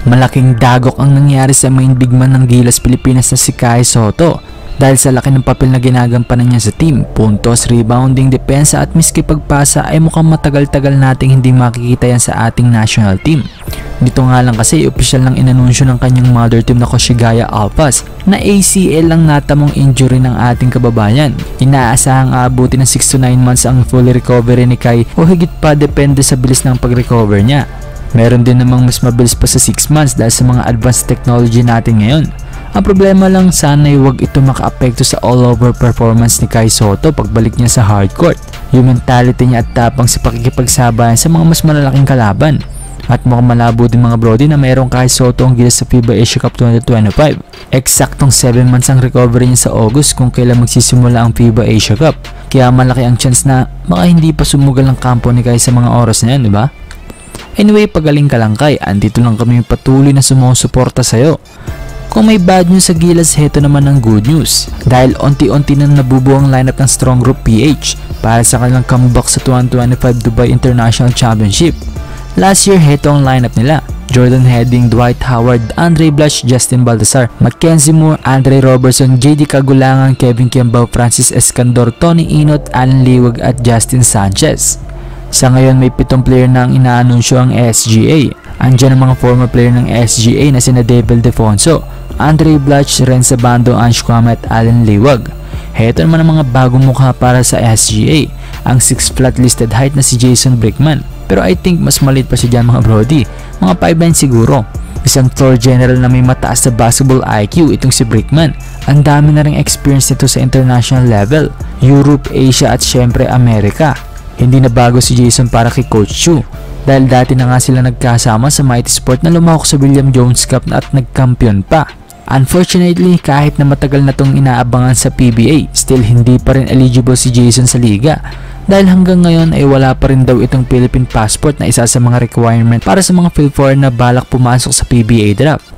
Malaking dagok ang nangyari sa main big man ng Gilas Pilipinas na si Kai Sotto dahil sa laki ng papel na ginagampanan niya sa team. Puntos, rebounding, depensa at miski pagpasa ay mukhang matagal-tagal nating hindi makikita yan sa ating national team. Dito nga lang kasi opisyal ng inanunsyo ng kanyang mother team na Koshigaya Alphas na ACL lang natamong injury ng ating kababayan. Inaasahang aabuti ng 6 to 9 months ang full recovery ni Kai o higit pa depende sa bilis ng pag-recover niya. Meron din namang mas mabilis pa sa 6 months dahil sa mga advanced technology natin ngayon. Ang problema lang sana'y huwag ito makaapekto sa all-over performance ni Kai Sotto pagbalik niya sa hardcourt. Yung mentality niya at tapang sa pakikipagsabayan sa mga mas malalaking kalaban. At mukhang malabo din mga brody na mayroong Kai Sotto ang Gilas sa FIBA Asia Cup 2025. Eksaktong 7 months ang recovery niya sa August kung kailan magsisimula ang FIBA Asia Cup. Kaya malaki ang chance na baka hindi pa sumugal ang kampo ni Kai sa mga oras na yan, di ba? Anyway, pagaling ka lang Kai, andito lang kami patuloy na sumusuporta sa'yo. Kung may bad news sa Gilas, heto naman ang good news. Dahil onti-onti nang nabubuo ang lineup ng Strong Group PH para sa kanilang comeback sa 2025 Dubai International Championship. Last year, heto ang lineup nila. Jordan Heading, Dwight Howard, Andre Blush, Justin Baltasar, Mackenzie Moore, Andre Robertson, JD Cagulangan, Kevin Kiambao, Francis Escandor, Tony Inot, Alan Liwag at Justin Sanchez. Sa ngayon may 7 player na ang inaanunsyo ang SGA. Andiyan ang mga former player ng SGA na sina David Defonso, Andre Blush, Renza Bando, Ange Kwame at Alan Liwag. Heto naman ang mga bagong mukha para sa SGA, ang 6 flat listed height na si Jason Brickman. Pero I think mas maliit pa siya dyan mga brody, mga 5'9" siguro. Isang floor general na may mataas na basketball IQ itong si Brickman. Ang dami na ring experience nito sa international level, Europe, Asia at syempre Amerika. Hindi na bago si Jason para kay Coach Chu dahil dati na nga sila nagkasama sa Mighty Sport na lumahok sa William Jones Cup at nagkampiyon pa. Unfortunately, kahit na matagal na tong inaabangan sa PBA, still hindi pa rin eligible si Jason sa liga dahil hanggang ngayon ay wala pa rin daw itong Philippine passport na isa sa mga requirement para sa mga Phil4 na balak pumasok sa PBA draft.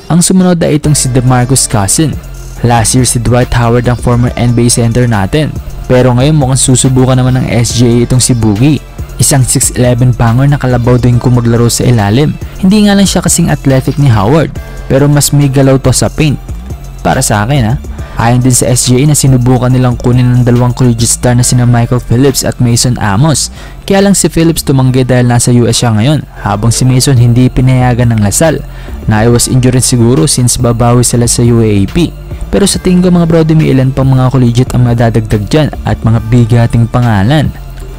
Ang sumunod ay itong si DeMarcus Cousins. Last year si Dwight Howard ang former NBA center natin. Pero ngayon mukhang susubukan naman ng SGA itong si Boogie. Isang 6'11" banger na kalabaw din kung maglaro sa ilalim. Hindi nga lang siya kasing athletic ni Howard, pero mas may galaw to sa paint. Para sa akin ha. Ayon din sa SGA na sinubukan nilang kunin ng dalawang collegiate star na sina Michael Phillips at Mason Amos. Kaya lang si Phillips tumanggi dahil nasa US siya ngayon, habang si Mason hindi pinayagan ng Lasal. Naiwas injury siguro since babawi sila sa UAAP. Pero sa tingin ko mga brody may ilan pang mga collegiate ang madadagdag dyan at mga bigating pangalan.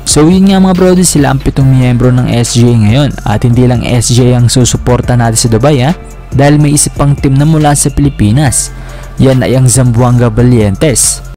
So yun nga mga brody, sila ang 7 miyembro ng SGA ngayon at hindi lang SGA ang susuporta natin sa Dubai ha. Dahil may isa pang team na mula sa Pilipinas. Yan ay ang Zamboanga Valientes.